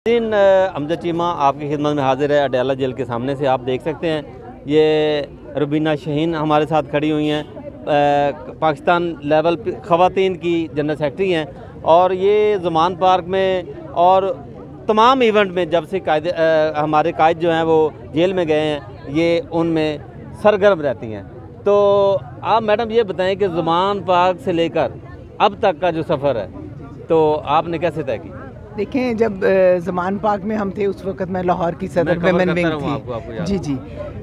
अमजद चीमा आपकी खिदमत में हाजिर है। अडयाला जेल के सामने से आप देख सकते हैं ये रुबीना शाहीन हमारे साथ खड़ी हुई हैं। पाकिस्तान लेवल ख़वातीन की जनरल सेक्रेटरी हैं और ये ज़मान पार्क में और तमाम इवेंट में जब से हमारे कायद जो हैं वो जेल में गए हैं ये उनमें सरगर्म रहती हैं। तो आप मैडम ये बताएं कि ज़मान पार्क से लेकर अब तक का जो सफ़र है तो आपने कैसे तय किया? देखें, जब ज़मान पार्क में हम थे उस वक्त मैं लाहौर की सदर वेमेन विंग थी। जी,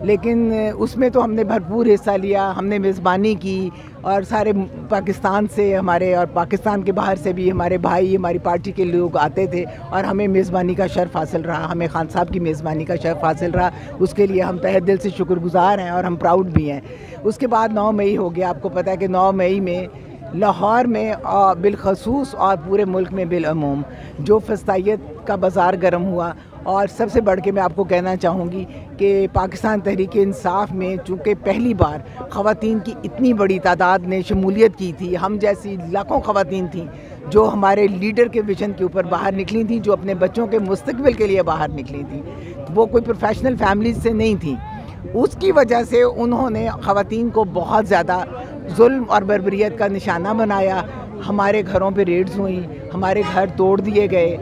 लेकिन उसमें तो हमने भरपूर हिस्सा लिया, हमने मेज़बानी की और सारे पाकिस्तान से हमारे और पाकिस्तान के बाहर से भी हमारे भाई, हमारी पार्टी के लोग आते थे और हमें मेज़बानी का शर्फ हासिल रहा, हमें खान साहब की मेज़बानी का शर्फ हासिल रहा। उसके लिए हम तहे दिल से शुक्रगुज़ार हैं और हम प्राउड भी हैं। उसके बाद 9 मई हो गया। आपको पता है कि 9 मई में लाहौर में बिलखसूस और पूरे मुल्क में बिलअमूम जो फस्तायत का बाज़ार गर्म हुआ। और सबसे बढ़ के मैं आपको कहना चाहूँगी कि पाकिस्तान तहरीक इंसाफ में चूँकि पहली बार ख़वातीन की इतनी बड़ी तादाद ने शमूलियत की थी, हम जैसी लाखों ख़वातीन थीं जो हमारे लीडर के विजन के ऊपर बाहर निकली थी, जो अपने बच्चों के मुस्तकबिल के लिए बाहर निकली थी, वो कोई प्रोफेशनल फैमिलीज से नहीं थी। उसकी वजह से उन्होंने ख़वातीन को बहुत ज़्यादा जुल्म और बर्बरियत का निशाना बनाया। हमारे घरों पे रेड्स हुई, हमारे घर तोड़ दिए गए,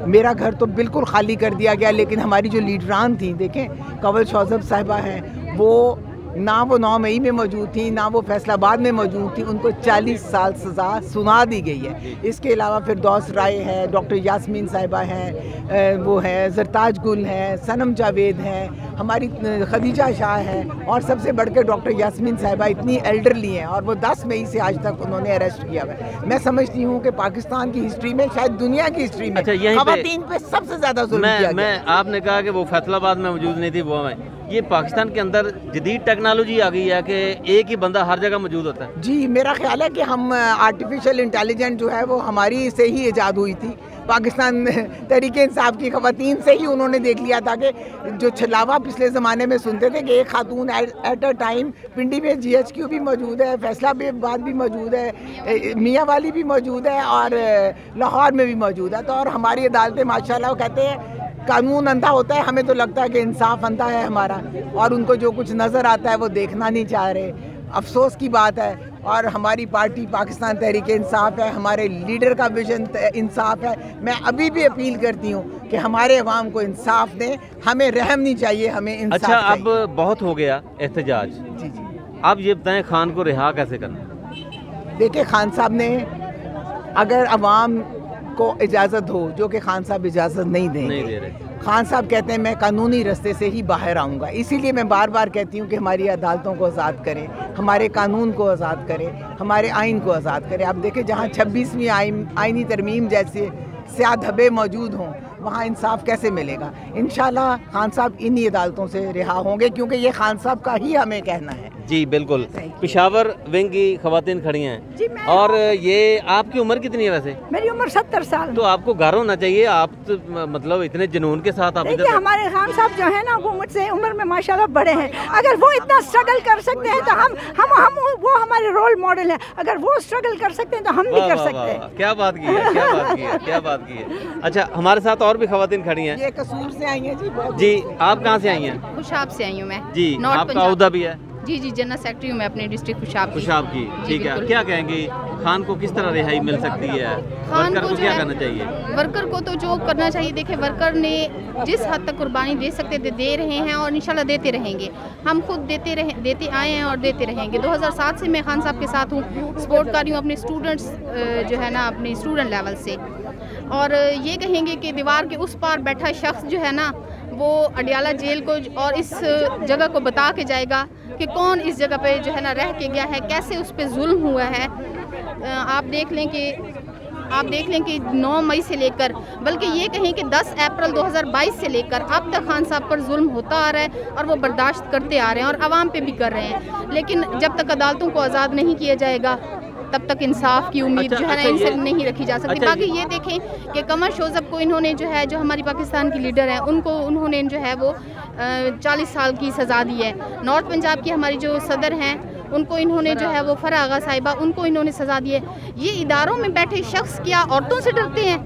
मेरा घर तो बिल्कुल खाली कर दिया गया। लेकिन हमारी जो लीडरान थी, देखें कंवल शौज़ब साहिबा हैं, वो ना वो 9 मई में मौजूद थी ना वो फैसलाबाद में मौजूद थी, उनको 40 साल सज़ा सुना दी गई है। इसके अलावा फिर दौस राय है, डॉक्टर यास्मीन साहिबा हैं, वो है जरताज गुल हैं, सनम जावेद हैं, हमारी खदीजा शाह है और सबसे बढ़ के डॉक्टर यास्मीन साहिबा इतनी एल्डरली हैं और वो 10 मई से आज तक उन्होंने अरेस्ट किया हुआ है। मैं समझती हूँ कि पाकिस्तान की हिस्ट्री में, शायद दुनिया की हिस्ट्री में ख़वातीन पे सबसे ज़्यादा जुल्म किया गया। आपने कहा कि वो फैसलाबाद में मौजूद नहीं थी, वो में ये पाकिस्तान के अंदर जदीद टेक्नोलॉजी आ गई है कि एक ही बंदा हर जगह मौजूद होता है। जी, मेरा ख्याल है कि हम आर्टिफिशियल इंटेलिजेंस जो है वो हमारी से ही ईजाद हुई थी। पाकिस्तान तहरीक इंसाफ की ख़वातीन से ही उन्होंने देख लिया था कि जो छलावा पिछले ज़माने में सुनते थे कि एक खातून एट अ टाइम पिंडी में GHQ भी मौजूद है, फैसलाबाद भी मौजूद है, मियाँ वाली भी मौजूद है और लाहौर में भी मौजूद है। तो और हमारी अदालतें माशाल्लाह कहते हैं कानून अंधा होता है, हमें तो लगता है कि इंसाफ अंधा है हमारा, और उनको जो कुछ नज़र आता है वो देखना नहीं चाह रहे। अफसोस की बात है। और हमारी पार्टी पाकिस्तान तहरीक इंसाफ है, हमारे लीडर का विजन इंसाफ है। मैं अभी भी अपील करती हूँ कि हमारे अवाम को इंसाफ दें, हमें रहम नहीं चाहिए, हमें इंसाफ अच्छा चाहिए। अब बहुत हो गया एहतजाज। जी जी, आप ये बताएं खान को रिहा कैसे करना? देखिए, खान साहब ने अगर अवाम को इजाज़त हो, जो कि खान साहब इजाज़त नहीं देंगे, खान साहब कहते हैं मैं कानूनी रास्ते से ही बाहर आऊँगा। इसीलिए मैं बार बार कहती हूँ कि हमारी अदालतों को आज़ाद करें, हमारे कानून को आज़ाद करें, हमारे आइन को आज़ाद करें। आप देखें, जहाँ 26वीं आइनी तरमीम जैसे स्याह धब्बे मौजूद हों वहाँ इंसाफ कैसे मिलेगा? इंशाल्लाह खान साहब इन्हीं अदालतों से रिहा होंगे, क्योंकि ये खान साहब का ही हमें कहना है। जी बिल्कुल। पेशावर विंग की ख़वातीन खड़ी हैं और ये आपकी उम्र कितनी है वैसे? मेरी उम्र 70 साल। तो आपको घर होना चाहिए, आप तो मतलब इतने जुनून के साथ आप देखिए, हमारे खान साहब जो है ना वो मुझसे उम्र में माशाल्लाह बड़े हैं। अगर वो इतना स्ट्रगल कर सकते हैं तो हम वो हमारे रोल मॉडल है। अगर वो स्ट्रगल कर सकते हैं तो हम भी कर सकते हैं। क्या बात की है, क्या बात की है, क्या बात की है। अच्छा, हमारे साथ और भी ख़वातीन खड़ी हैं। ये कसूर से आई हैं जी। जी, आप कहाँ से आई हैं? खुशाब से आई हूँ मैं। जी, आपका ओहदा भी है? जी जी, जनरल सेक्रेटरी हूँ मैं अपने डिस्ट्रिक्ट खुशाब की। ठीक है, क्या कहेंगे खान को किस तरह रिहाई मिल सकती है? वर्कर को क्या करना चाहिए? वर्कर को तो जो करना चाहिए, देखे वर्कर ने जिस हद तक कुर्बानी दे सकते थे दे रहे हैं और इंशाल्लाह देते रहेंगे। हम खुद देते आए हैं और देते रहेंगे। 2007 से मैं खान साहब के साथ हूँ, सपोर्ट कर रही हूँ अपने स्टूडेंट्स जो है ना अपने स्टूडेंट लेवल से। और ये कहेंगे कि दीवार के उस पार बैठा शख्स जो है ना वो अडयाला जेल को और इस जगह को बता के जाएगा कि कौन इस जगह पे जो है ना रह के गया है, कैसे उस पर जुल्म हुआ है। आप देख लें कि 9 मई से लेकर, बल्कि ये कहें कि 10 अप्रैल 2022 से लेकर अब तक खान साहब पर जुल्म होता आ रहा है और वो बर्दाश्त करते आ रहे हैं और आवाम पे भी कर रहे हैं। लेकिन जब तक अदालतों को आज़ाद नहीं किया जाएगा तब तक इंसाफ की उम्मीद जो है ना इनसे नहीं रखी जा सकती। बाकी ये देखें कि कंवल शौज़ब को इन्होंने जो है, जो हमारी पाकिस्तान की लीडर हैं, उन्होंने जो है वो 40 साल की सज़ा दी है। नॉर्थ पंजाब की हमारी जो सदर हैं उनको इन्होंने जो है वो फरा आगा साहिबा, उनको इन्होंने सज़ा दी है। ये इदारों में बैठे शख्स क्या औरतों से डरते हैं?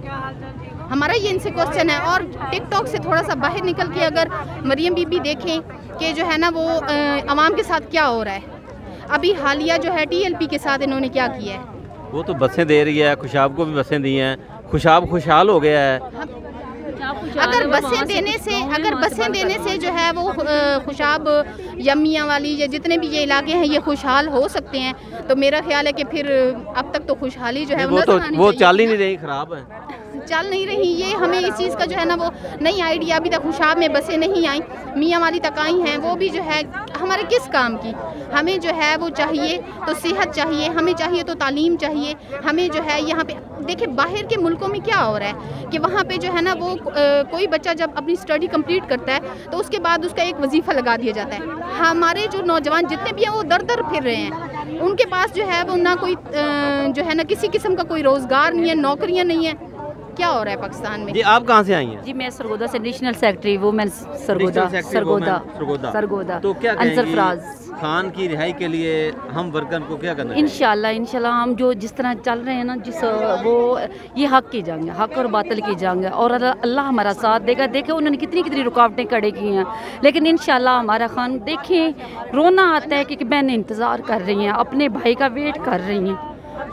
हमारा ये इनसे क्वेश्चन है। और टिकटॉक से थोड़ा सा बाहर निकल के अगर मरियम बीबी देखें कि जो है ना वो आवाम के साथ क्या हो रहा है, अभी हालिया जो है TLP के साथ इन्होंने क्या किया है। वो तो बसें दे रही है, खुशाब को भी बसें दी हैं, खुशाब खुशहाल हो गया है। अगर बसें देने से जो है वो खुशाब यमिया वाली या जितने भी ये इलाके हैं ये खुशहाल हो सकते हैं, तो मेरा ख्याल है कि फिर अब तक तो खुशहाली जो है वो चाल ही नहीं रही, खराब है, चल नहीं रही। ये हमें इस चीज़ का जो है ना वो नई आइडिया, अभी तक खुशाब में बसें नहीं आई, मियाँ वाली तक आई हैं, वो भी जो है हमारे किस काम की। हमें जो है वो चाहिए तो सेहत चाहिए, हमें चाहिए तो तालीम चाहिए, हमें जो है यहाँ पे देखिए बाहर के मुल्कों में क्या हो रहा है कि वहाँ पे जो है ना वो कोई बच्चा जब अपनी स्टडी कंप्लीट करता है तो उसके बाद उसका एक वजीफ़ा लगा दिया जाता है। हमारे जो नौजवान जितने भी हैं वो दर दर फिर रहे हैं, उनके पास जो है वो ना कोई जो है ना किसी किस्म का कोई रोज़गार नहीं है, नौकरियाँ नहीं है। क्या हो रहा है पाकिस्तान में? जी आप कहाँ से आई हैं? जी मैं सरगोदा से, नेशनल सेक्रेटरी वुमेन सरगोदा। तो क्या कहेंगी खान की रिहाई के लिए हम वर्कर को क्या करना है? इंशाल्लाह हम जो जिस तरह चल रहे हैं ना, जिस वो ये हक की जंग है, हक और बातिल की जंग है, और अल्लाह हमारा साथ देगा। देखे उन्होंने कितनी कितनी रुकावटें खड़ी की हैं, लेकिन इंशाल्लाह हमारा खान, देखें रोना आता है कि बहनें इंतज़ार कर रही हैं, अपने भाई का वेट कर रही हैं,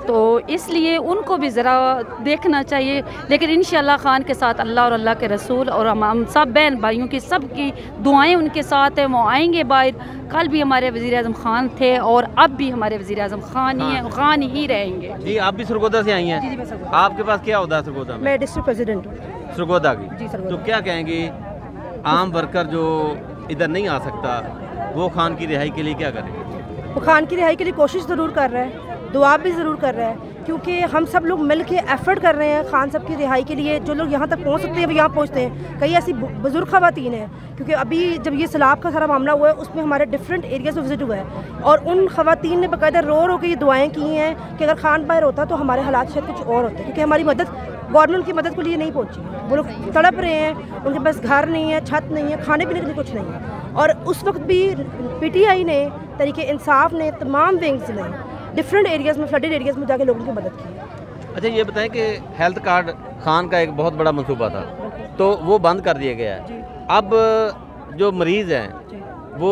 तो इसलिए उनको भी ज़रा देखना चाहिए। लेकिन इंशाल्लाह खान के साथ अल्लाह और अल्लाह के रसूल और हम सब बहन भाइयों की सब की दुआएं उनके साथ हैं, वो आएंगे बाहर। कल भी हमारे वज़ीर-ए-आज़म खान थे और अब भी हमारे वज़ीर-ए-आज़म खान ही हैं, खान ही रहेंगे। जी आप भी सरगोदा से आई हैं? जी, आपके पास क्या होता है सरगोदा में? मैं डिस्ट्रिक्ट प्रेसिडेंट हूँ सरगोदा की। तो क्या कहेंगी आम वर्कर जो इधर नहीं आ सकता, वो खान की रिहाई के लिए क्या करे? वो खान की रिहाई के लिए कोशिश ज़रूर कर रहा है, दुआ भी ज़रूर कर रहा है, क्योंकि हम सब लोग मिल के एफ़र्ट कर रहे हैं खान साहब की रिहाई के लिए। जो लोग यहाँ तक पहुँच सकते हैं वो यहाँ पहुँचते हैं। कई ऐसी बुज़ुर्ग ख़वातीन हैं, क्योंकि अभी जब ये सैलाब का सारा मामला हुआ है उसमें हमारे डिफरेंट एरियाज़ में विज़िट हुआ है, और उन ख़वातीन ने बाकायदा रो रो के ये दुआएँ की हैं कि अगर खान बाहर होता तो हमारे हालात शायद कुछ और होते, क्योंकि हमारी मदद गवर्नमेंट की मदद के लिए नहीं पहुँची। वो लोग तड़प रहे हैं, उनके पास घर नहीं है, छत नहीं है, खाने पीने के लिए कुछ नहीं है। और उस वक्त भी PTI ने, तरीके इंसाफ ने, तमाम विंग्स ने डिफरेंट एरियाज़ में, फ्लडेड एरियाज़ में जाके लोगों की मदद की। अच्छा ये बताएं कि हेल्थ कार्ड खान का एक बहुत बड़ा मंसूबा था, तो वो बंद कर दिया गया है। अब जो मरीज़ हैं वो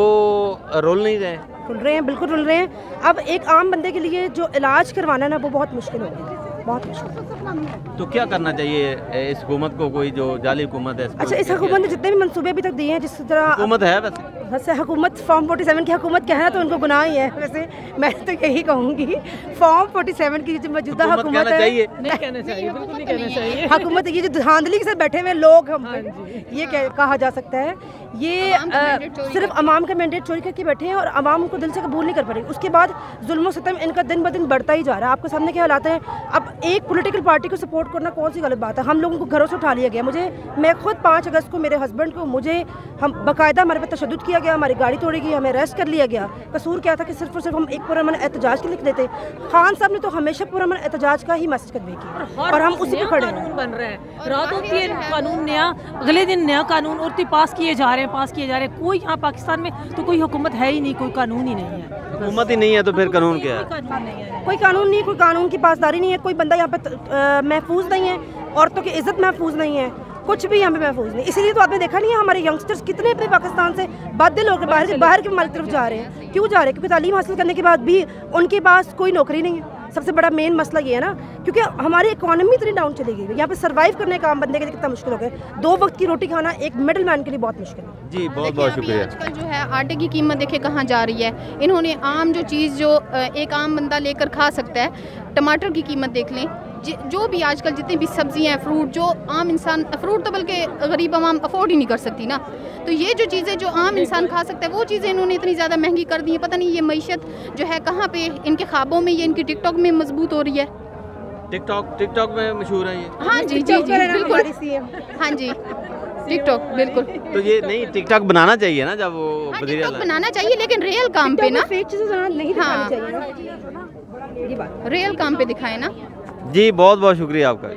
रुल नहीं रहे? रुल रहे हैं, बिल्कुल रुल रहे हैं। अब एक आम बंदे के लिए जो इलाज करवाना ना वो बहुत मुश्किल हो गया, बहुत मुश्किल। तो क्या करना चाहिए इस हुकूमत को, कोई जो जाली हुकूमत है? अच्छा, इस हुकूमत ने जितने भी मंसूबे अभी तक दिए हैं, जिस तरह हुकूमत है वैसे हुकूमत फॉर्म 47 की हुकूमत कहना तो उनको गुनाह ही है। वैसे मैं तो यही कहूँगी फॉर्म 47 की जो मौजूदा हुकूमत है, नहीं कहना चाहिए, बिल्कुल नहीं कहना चाहिए। हुकूमत ये जो धांधली के साथ बैठे हुए लोग, हम ये कहा जा सकता है, ये सिर्फ अवाम का मैंडेट चोरी करके बैठे हैं और अवाम उनको दिल से कबूल नहीं कर पा रही। उसके बाद जुल्म सितम इनका दिन ब दिन बढ़ता ही जा रहा है। आपके सामने क्या हालात हैं। अब एक पॉलिटिकल पार्टी को सपोर्ट करना कौन सी गलत बात है? हम लोगों को घरों से उठा लिया गया। मैं खुद 5 अगस्त को मेरे हस्बैंड को हम बाकायदा हमारे पे तशद्दुद किया गया, हमारी गाड़ी तोड़ी गई, हमें अरेस्ट कर लिया गया। कसूर क्या था कि सिर्फ और सिर्फ हम एक पुरअमन एहतजाज के लिख देते। खान साहब ने तो हमेशा पुरअमन एहतजाज का ही मैसेज कन्वे किया और हम उसी पे खड़े हैं। बन रहे हैं, रात होती है कानून नया, अगले दिन नया कानून और पास किए जा रहे हैं। कोई यहाँ पाकिस्तान में तो कोई हुकूमत है ही नहीं, कोई कानून ही नहीं है। हुकूमत ही नहीं है तो फिर कानून क्या है? कोई कानून नहीं है, कोई कानून की पासदारी नहीं है, कोई बंदा यहाँ पे महफूज नहीं है, औरतों की इज्जत महफूज नहीं है, कुछ भी यहाँ पे महफूज नहीं। इसीलिए तो आपने देखा नहीं है हमारे यंगस्टर्स कितने अपने पाकिस्तान से बादल होकर बाहर के मुल्क तरफ जा रहे हैं। क्यों जा रहे हैं? क्योंकि तालीम हासिल करने के बाद भी उनके पास कोई नौकरी नहीं है। सबसे बड़ा मेन मसला ये है ना, क्योंकि हमारी इकोनॉमी इतनी डाउन चली गई है। यहाँ पे सर्वाइव करने का आम बंदे के लिए कितना मुश्किल हो गया। 2 वक्त की रोटी खाना एक मिडिल मैन के लिए बहुत मुश्किल है। जी बहुत बहुत शुक्रिया। आजकल जो है आटे की कीमत देखे कहाँ जा रही है। इन्होंने आम जो चीज़ जो एक आम बंदा लेकर खा सकता है, टमाटर की कीमत देख लें, जो भी आजकल जितनी भी सब्जियां हैं, फ्रूट, जो आम इंसान, फ्रूट तो बल्कि गरीब आवाम अफोर्ड ही नहीं कर सकती ना, तो ये जो चीज़ें जो आम इंसान खा सकता है वो चीज़ें इन्होंने इतनी ज़्यादा महंगी कर दी है। पता नहीं ये मईशत जो है कहाँ पे इनके ख्वाबों में, ये इनकी टिकटॉक में मजबूत हो रही है। टिकटॉक में मशहूर है ये। हाँ जी बिल्कुल, हाँ जी टिकटॉक बिल्कुल। तो ये नहीं टिकटॉक बनाना चाहिए ना, जब वो टिकटॉक बनाना चाहिए लेकिन रियल काम पे ना, फेक चीज़ें नहीं दिखानी चाहिए ना, रियल काम पे दिखाए ना। जी बहुत बहुत शुक्रिया आपका।